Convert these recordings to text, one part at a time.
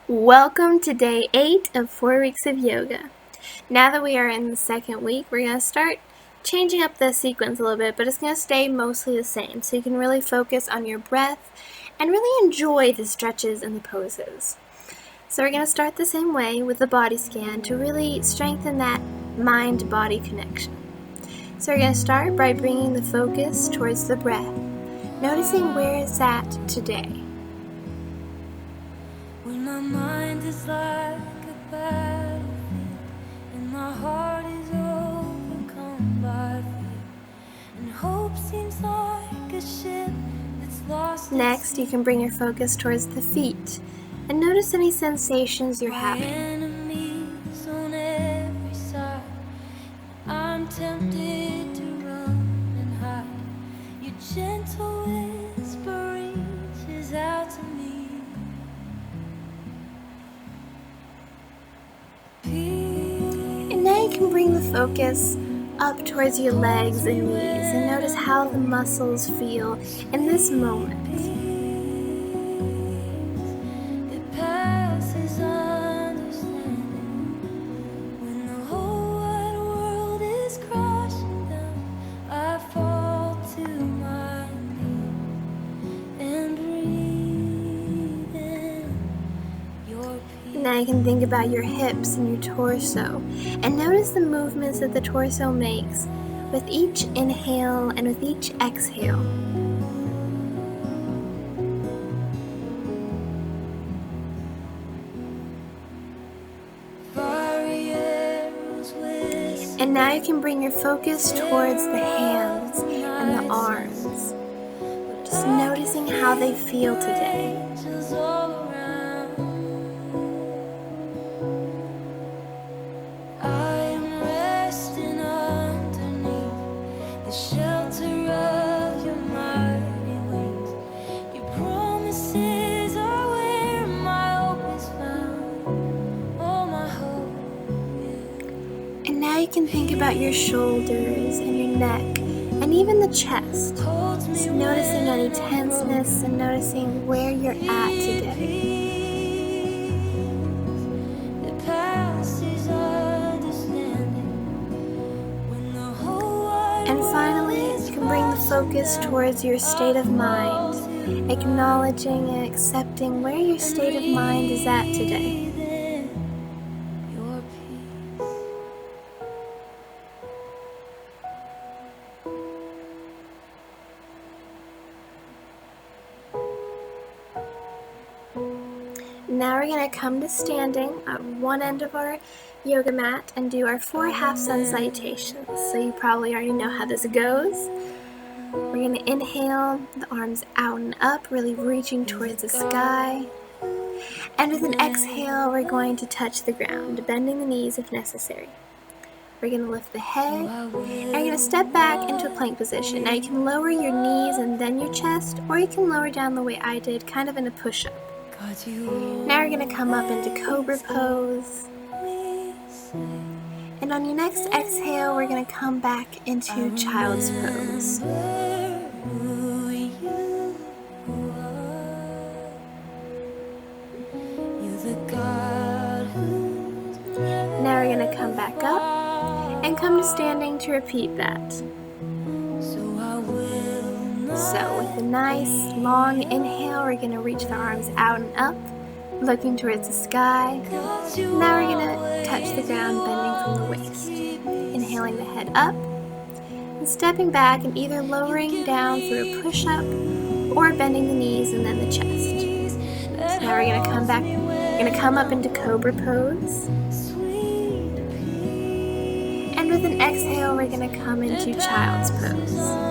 Welcome to day 8 of 4 weeks of yoga. Now that we are in the second week, we're going to start changing up the sequence a little bit, but it's going to stay mostly the same, so you can really focus on your breath and really enjoy the stretches and the poses. So we're going to start the same way with the body scan to really strengthen that mind-body connection. So we're going to start by bringing the focus towards the breath, noticing where it's at today. When my mind is like a battlefield and my heart is overcome by fear and hope seems like a ship that's lost. Next, you can bring your focus towards the feet and notice any sensations you're having. Enemies on every side. I'm tempted to run and hide. Your gentle whisper reaches out to me. And now you can bring the focus up towards your legs and knees and notice how the muscles feel in this moment. It passes understanding when the whole wide world is crashing down. I fall to my knees and breathe in your peace. Now you can think about your hips and your torso and notice the movements that the torso makes with each inhale and with each exhale. And now you can bring your focus towards the hands and the arms, just noticing how they feel today. And now you can think about your shoulders and your neck and even the chest. Just noticing any tenseness and noticing where you're at today. And finally, you can bring the focus towards your state of mind, acknowledging and accepting where your state of mind is at today. Now we're going to come to standing at one end of our yoga mat and do our 4 half sun salutations. So you probably already know how this goes. We're going to inhale, the arms out and up, really reaching towards the sky. And with an exhale, we're going to touch the ground, bending the knees if necessary. We're going to lift the head, and you're going to step back into a plank position. Now you can lower your knees and then your chest, or you can lower down the way I did, kind of in a push-up. Now we're going to come up into Cobra Pose. And on your next exhale, we're going to come back into Child's Pose. Now we're going to come back up and come to standing to repeat that. So with a nice long inhale, we're going to reach the arms out and up, looking towards the sky. Now we're going to touch the ground, bending from the waist. Inhaling the head up, and stepping back and either lowering down through a push-up or bending the knees and then the chest. So now we're going to come back, we're going to come up into Cobra Pose. And with an exhale, we're going to come into Child's Pose.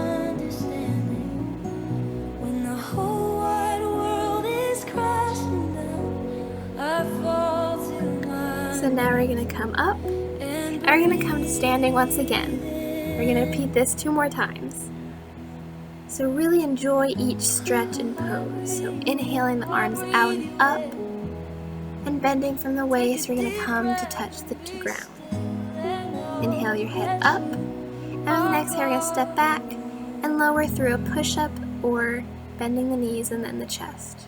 So now we're going to come up, and we're going to come to standing once again. We're going to repeat this 2 more times. So really enjoy each stretch and pose. So inhaling the arms out and up, and bending from the waist, we're going to come to touch the ground. Inhale your head up, and with the next exhale, we're going to step back and lower through a push-up or bending the knees and then the chest.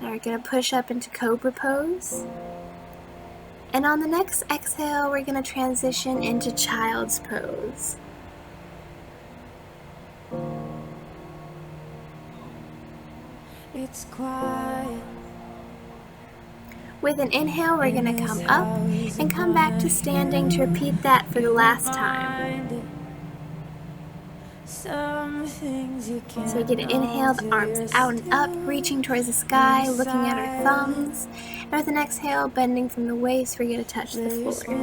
Now we're going to push up into Cobra Pose. And on the next exhale, we're going to transition into Child's Pose. It's quiet. With an inhale, we're going to come up and come back to standing to repeat that for the last time. So we get to inhale, the arms out and up, reaching towards the sky, looking at our thumbs. And with an exhale, bending from the waist, we're going to touch the floor.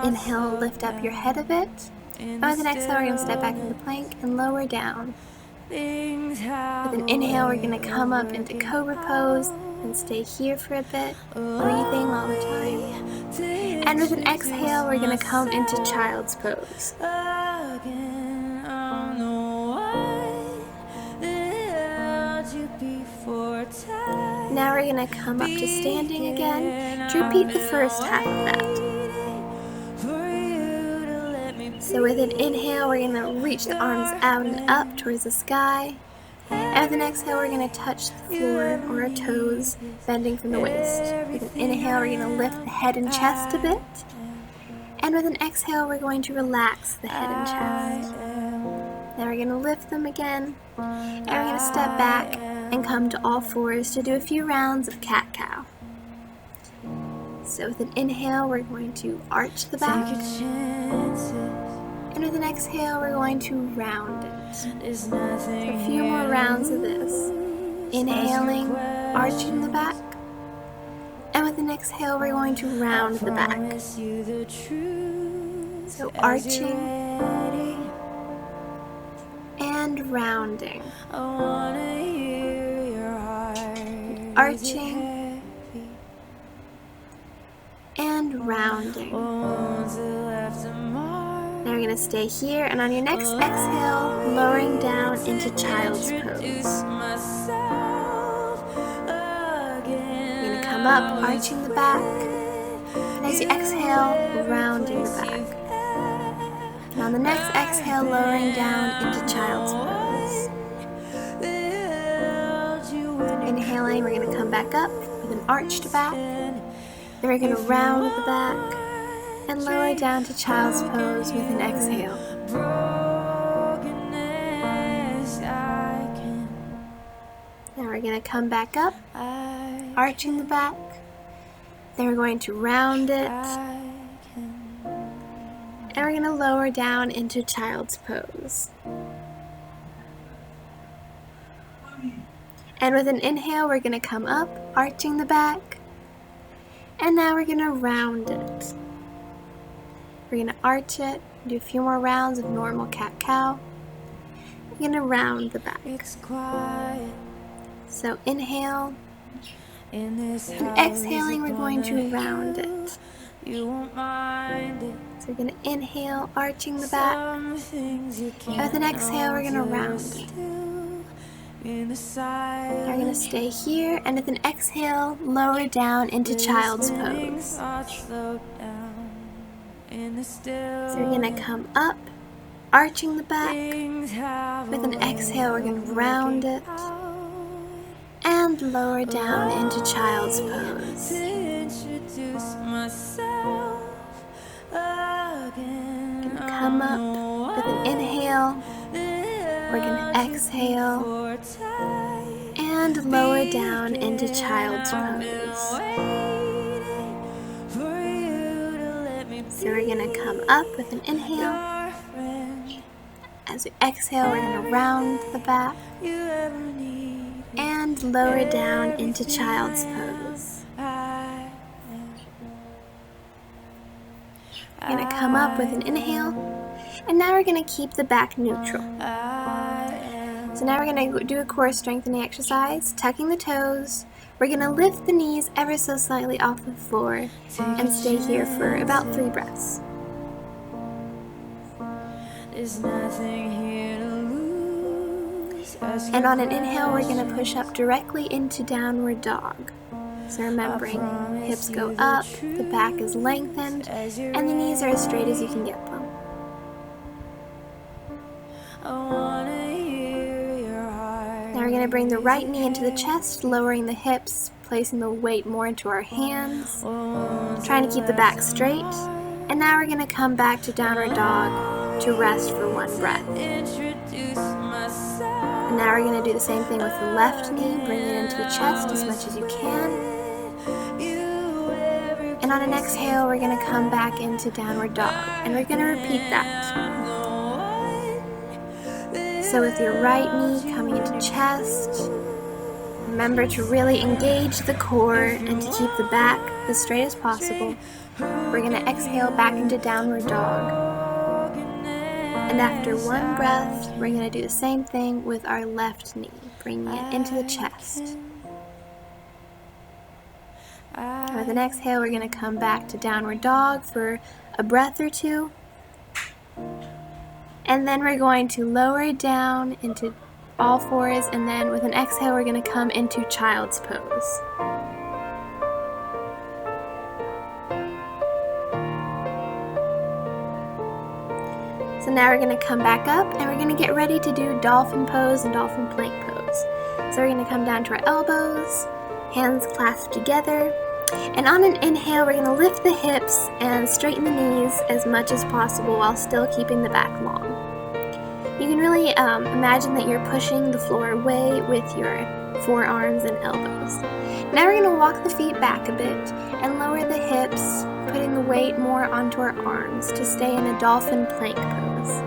Inhale, lift up your head a bit. And with an exhale, we're going to step back into plank and lower down. With an inhale, we're going to come up into Cobra Pose and stay here for a bit, breathing all the time. And with an exhale, we're going to come into Child's Pose. Now we're going to come up to standing again to repeat the first half of that. So with an inhale, we're going to reach the arms out and up towards the sky. And with an exhale, we're going to touch the floor or our toes, bending from the waist. With an inhale, we're going to lift the head and chest a bit. And with an exhale, we're going to relax the head and chest. Now we're going to lift them again. And we're going to step back and come to all fours to do a few rounds of cat-cow. So with an inhale, we're going to arch the back. And with an exhale, we're going to round it. So a few more rounds of this. Inhaling, arching the back. And with an exhale, we're going to round the back. So arching and rounding. Arching and rounding. Now we're going to stay here, and on your next exhale, lowering down into Child's Pose. You're going to come up, arching the back, and as you exhale, rounding the back. And on the next exhale, lowering down into Child's Pose. Inhaling, we're going to come back up with an arched back. Then we're going to round the back and lower down to Child's Pose with an exhale. Now we're going to come back up, arching the back. Then we're going to round it. And we're going to lower down into Child's Pose. And with an inhale, we're going to come up, arching the back. And now we're going to round it. We're going to arch it, do a few more rounds of normal cat-cow. We're going to round the back. So inhale, and exhaling, we're going to round it. So we're going to inhale, arching the back. And with an exhale, we're going to round it. Now we're going to stay here, and with an exhale, lower down into Child's Pose. So we're going to come up, arching the back. With an exhale, we're going to round it. And lower down into Child's Pose. Going to come up with an inhale. We're going to exhale and lower down into Child's Pose. So we're going to come up with an inhale. As we exhale, we're going to round the back and lower down into Child's Pose. We're going to come up with an inhale, and now we're going to keep the back neutral. So now we're going to do a core strengthening exercise, tucking the toes. We're going to lift the knees ever so slightly off the floor and stay here for about 3 breaths. And on an inhale, we're going to push up directly into downward dog. So remembering, hips go up, the back is lengthened, and the knees are as straight as you can get them. Now Now we're going to bring the right knee into the chest, lowering the hips, placing the weight more into our hands, trying to keep the back straight. And now we're going to come back to downward dog to rest for one breath. And now we're going to do the same thing with the left knee, bring it into the chest as much as you can. And on an exhale, we're going to come back into downward dog, and we're going to repeat that. So with your right knee coming into chest, remember to really engage the core and to keep the back as straight as possible. We're going to exhale back into downward dog. And after one breath, we're going to do the same thing with our left knee, bringing it into the chest. And with an exhale, we're going to come back to downward dog for a breath or two. And then we're going to lower it down into all fours, and then with an exhale, we're going to come into child's pose. So now we're going to come back up, and we're going to get ready to do dolphin pose and dolphin plank pose. So we're going to come down to our elbows, hands clasped together, and on an inhale, we're going to lift the hips and straighten the knees as much as possible while still keeping the back long. You can really imagine that you're pushing the floor away with your forearms and elbows. Now we're going to walk the feet back a bit and lower the hips, putting the weight more onto our arms to stay in a dolphin plank pose.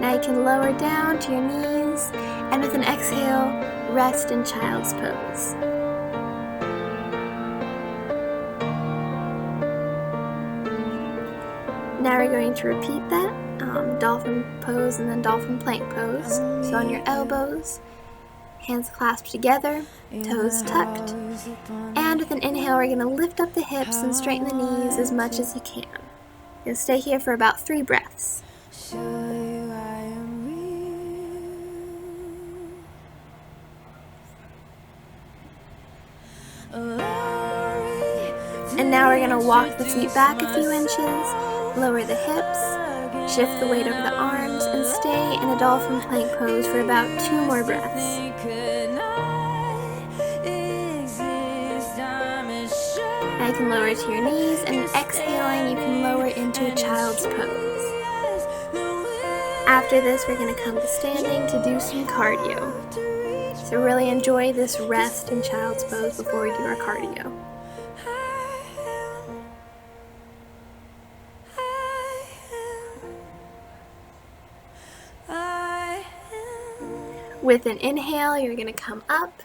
Now you can lower down to your knees, and with an exhale, rest in child's pose. Now we're going to repeat that, dolphin pose and then dolphin plank pose. So on your elbows, hands clasped together, toes tucked, and with an inhale, we're going to lift up the hips and straighten the knees as much as you can. You'll stay here for about 3 breaths. And now we're going to walk the feet back a few inches, lower the hips, shift the weight over the arms, and stay in a dolphin plank pose for about 2 more breaths. Now you can lower to your knees, and exhaling, you can lower into a child's pose. After this, we're going to come to standing to do some cardio. So really enjoy this rest in child's pose before we do our cardio. With an inhale, you're going to come up,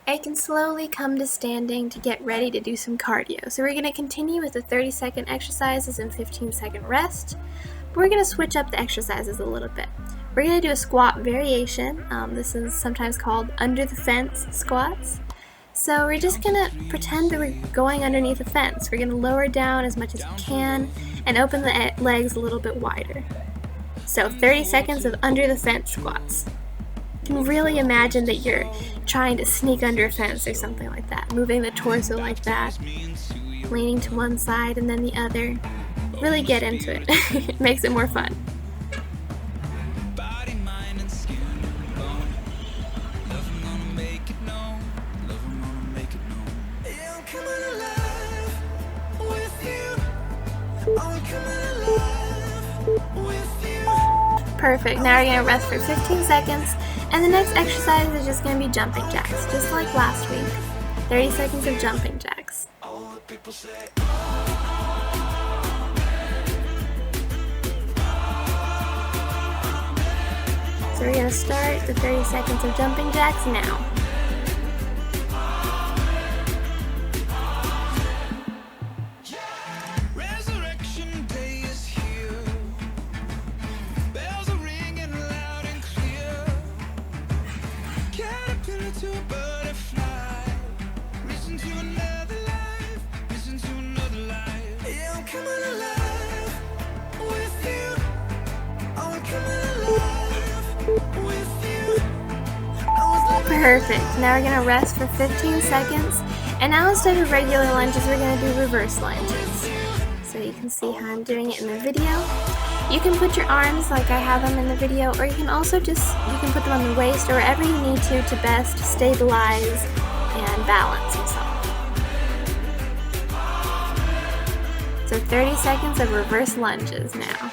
and you can slowly come to standing to get ready to do some cardio. So we're going to continue with the 30-second exercises and 15-second rest, but we're going to switch up the exercises a little bit. We're going to do a squat variation. This is sometimes called under the fence squats. So we're just going to pretend that we're going underneath a fence. We're going to lower down as much as you can and open the legs a little bit wider. So 30 seconds of under the fence squats. You can really imagine that you're trying to sneak under a fence or something like that, moving the torso like that, leaning to one side and then the other. Really get into it. It makes it more fun. Perfect. Now we're going to rest for 15 seconds, and the next exercise is just going to be jumping jacks, just like last week. 30 seconds of jumping jacks. So we're going to start the 30 seconds of jumping jacks now. Perfect. Now we're going to rest for 15 seconds. And now instead of regular lunges, we're going to do reverse lunges. So you you can see how I'm doing it in the video. You can put your arms like I have them in the video, or you can also you can put them on the waist or wherever you need to best stabilize and balance yourself. So 30 seconds of reverse lunges now.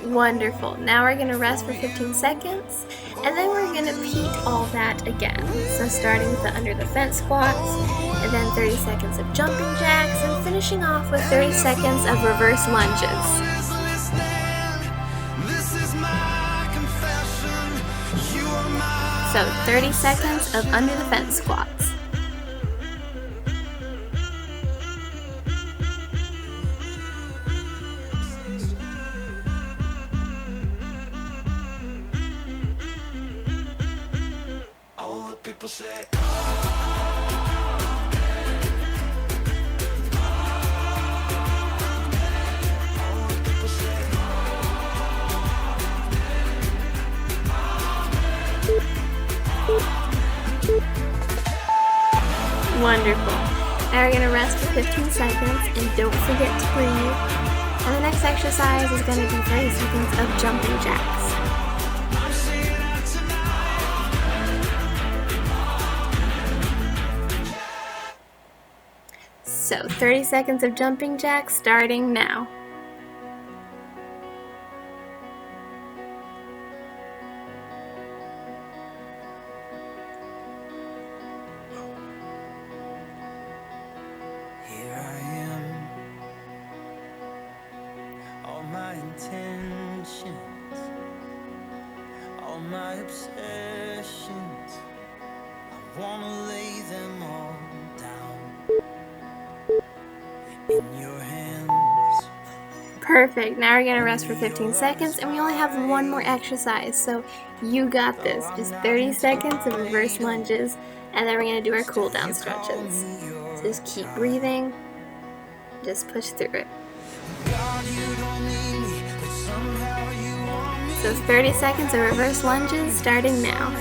Wonderful. Now we're going to rest for 15 seconds, and then we're going to repeat all that again. So starting with the under the fence squats, and then 30 seconds of jumping jacks, and finishing off with 30 seconds of reverse lunges. So 30 seconds of under the fence squats. People say Wonderful. Now we're going to rest for 15 seconds and don't forget to breathe. And the next exercise is going to be 30 seconds of jumping jacks. So 30 seconds of jumping jacks starting now. here I am, all my intentions, all my obsessions, I wanna lay them all down in your hands. Perfect. Now we're going to rest for 15 seconds, and we only have one more exercise, so you got this. Just 30 seconds of reverse lunges, and then we're going to do our cool down stretches. So just keep breathing, just push through it. So 30 seconds of reverse lunges starting now.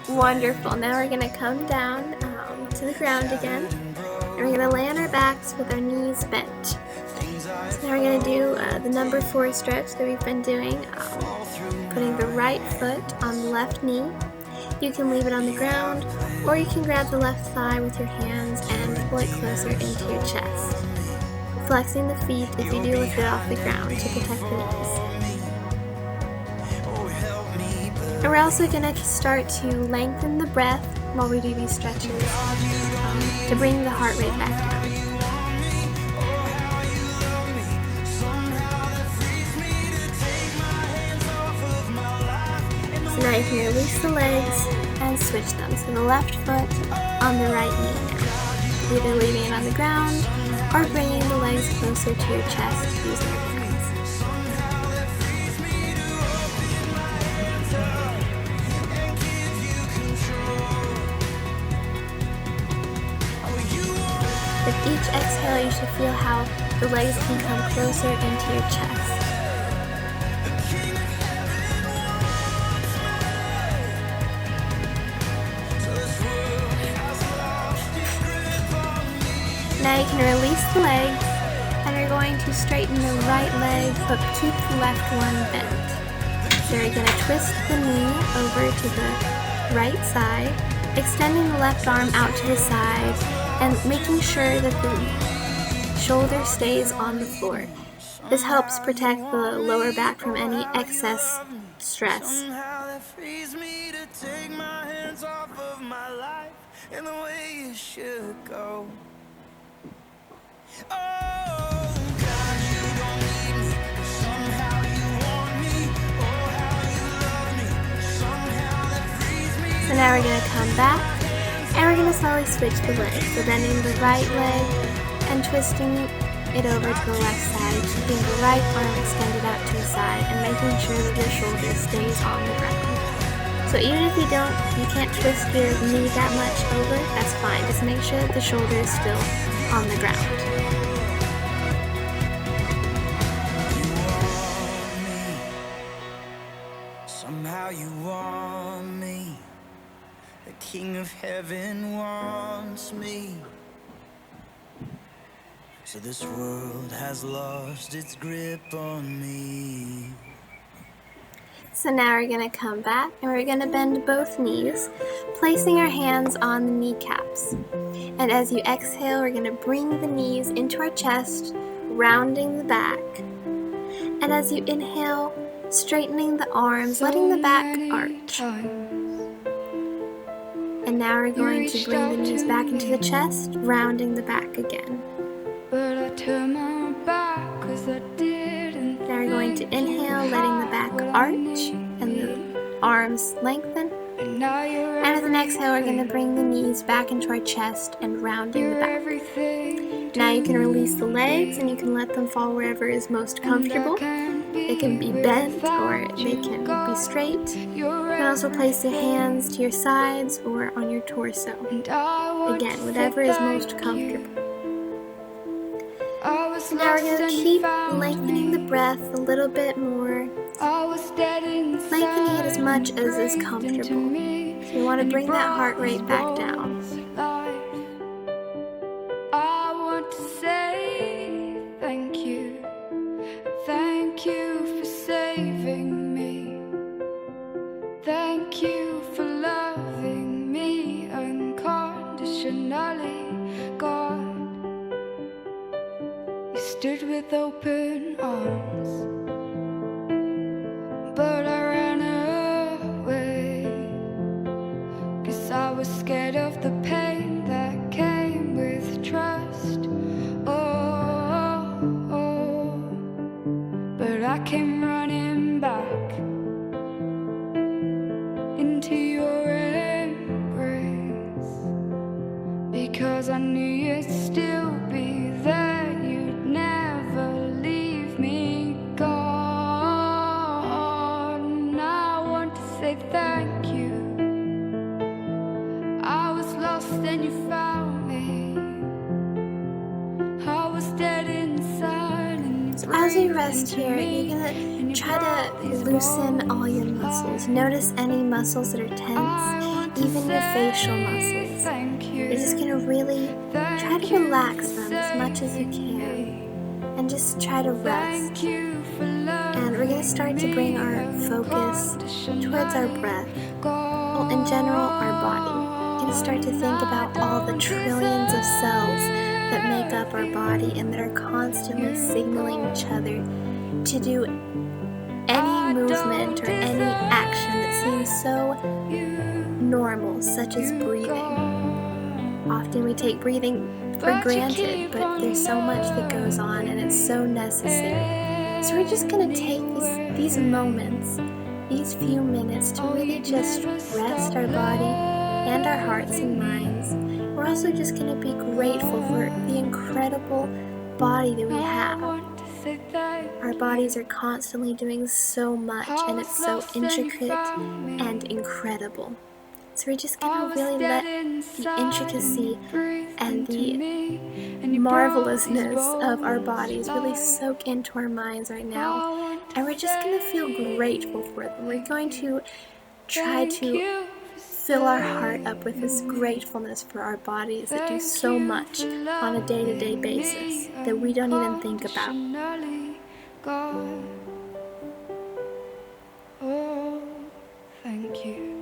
Wonderful. Now we're going to come down to the ground again, and we're going to lay on our backs with our knees bent. So now we're going to do the number 4 stretch that we've been doing, putting the right foot on the left knee. You can leave it on the ground, or you can grab the left thigh with your hands and pull it closer into your chest, flexing the feet if you do lift it off the ground to protect the knees. And we're also going to start to lengthen the breath while we do these stretches to bring the heart rate back down. So now you can release the legs and switch them. So the left foot on the right knee now. Either leaving it on the ground or bringing the legs closer to your chest using your hands. With each exhale, you should feel how the legs can come closer into your chest. Now you can release the legs, and we're going to straighten the right leg, but keep the left one bent. So you're going to twist the knee over to the right side, extending the left arm out to the side, and making sure that the shoulder stays on the floor. This helps protect the lower back from any excess stress. Somehow that frees me to take my hands off of my life and the way it should go. Oh, God, you don't need me, but somehow you want me. Oh, how you love me, somehow that frees me. So now we're going to come back, and we're going to slowly switch the legs. So bending the right leg and twisting it over to the left side, keeping the right arm extended out to the side and making sure that your shoulder stays on the ground. So even if you can't twist your knee that much over, that's fine. Just make sure that the shoulder is still on the ground. Somehow you want me. The King of Heaven wants me. So this world has lost its grip on me. So now we're going to come back and we're going to bend both knees, placing our hands on the kneecaps. And as you exhale, we're going to bring the knees into our chest, rounding the back. And as you inhale, straightening the arms, letting the back arch. And now we're going to bring the knees back into the chest, rounding the back again. But I turned my back 'cause I didn't. Now we're going to inhale, letting the back arch and the arms lengthen. And with an exhale, we're going to bring the knees back into our chest and rounding the back. Now you can release the legs and you can let them fall wherever is most comfortable. They can be bent or they can be straight. You can also place your hands to your sides or on your torso. Again, whatever is most comfortable. So now we're going to keep lengthening the breath a little bit more, lengthening it as much as is comfortable. So you want to bring that heart rate back down. I want to say thank you for saving me. Thank you for loving me unconditionally, God. You stood with open arms, but I ran away, 'cause I was scared of the pain that came with trust. But I came running back into your embrace, because I knew you'd still be there. You'd never leave me, God. And I want to say thank you. I was lost and you found me. I was dead inside and So as you rest here, you're going to try to loosen all your muscles. Notice any muscles that are tense, even your facial muscles. You're just going to really try to relax them as much as you can. And just try to rest. And we're going to start to bring our focus towards our breath. Well, in general, our body. We're going to start to think about all the trillions of cells that make up our body and that are constantly signaling each other to do any movement or any action that seems so normal, such as breathing. Often we take breathing for granted, but there's so much that goes on and it's so necessary. So we're just going to take these moments, these few minutes to really just rest our body and our hearts and minds. We're also just going to be grateful for the incredible body that we have. Our bodies are constantly doing so much and it's so intricate and incredible. So we're just going to really let the intricacy and the marvelousness of our bodies really soak into our minds right now. And we're just going to feel grateful for them. We're going to try to fill our heart up with this gratefulness for our bodies that do so much on a day-to-day basis that we don't even think about. Oh, thank you.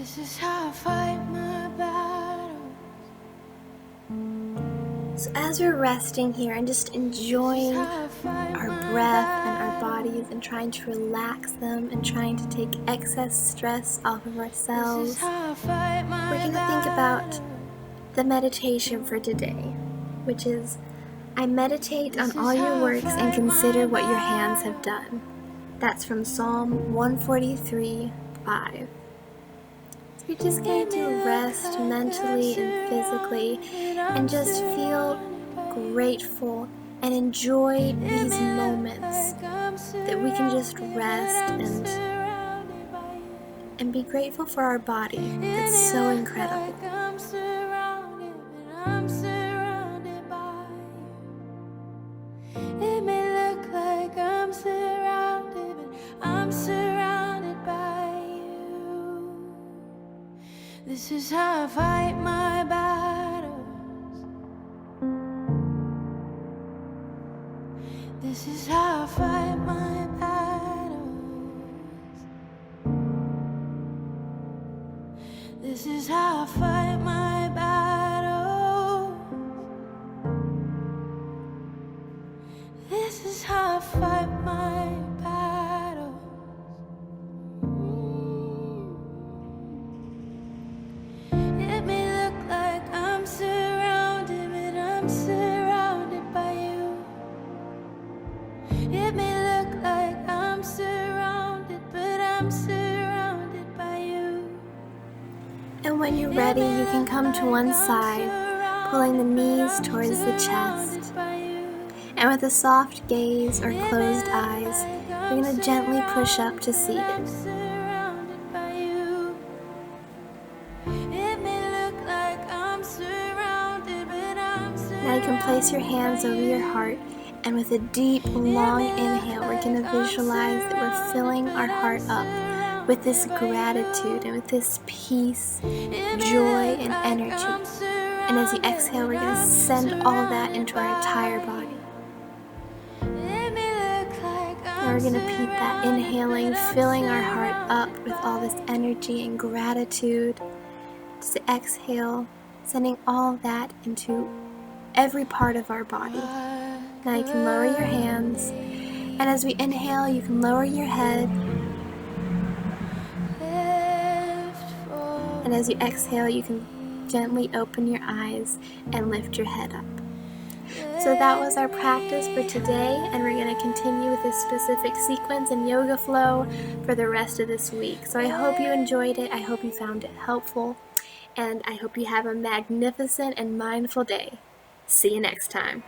This is how I fight my battles. So as we're resting here and just enjoying our breath and our bodies and trying to relax them and trying to take excess stress off of ourselves, we're going to think about the meditation for today, which is, I meditate on all your works and consider what your hands have done. That's from Psalm 143:5. So you're just going to rest mentally and physically and just feel grateful and enjoy these moments that we can just rest and be grateful for our body. It's so incredible. This is how I fight my battles. This is how I fight my battles. This is how I fight my battles. This is how I fight my battles. It may look like I'm surrounded, but I'm surrounded by you. It may look like I'm surrounded, but I'm surrounded by you. And when you're ready, you can come to one side, pulling the knees towards the chest. And with a soft gaze or closed eyes, you're going to gently push up to seated. Now you can place your hands over your heart, and with a deep, long inhale, we're going to visualize that we're filling our heart up with this gratitude and with this peace, joy, and energy. And as you exhale, we're going to send all that into our entire body. Now we're going to repeat that, inhaling, filling our heart up with all this energy and gratitude. Just exhale, sending all that into every part of our body. Now you can lower your hands, and as we inhale, you can lower your head, and as you exhale, you can gently open your eyes and lift your head up. So that was our practice for today, and we're going to continue with this specific sequence and yoga flow for the rest of this week. So I hope you enjoyed it, I hope you found it helpful, and I hope you have a magnificent and mindful day. See you next time.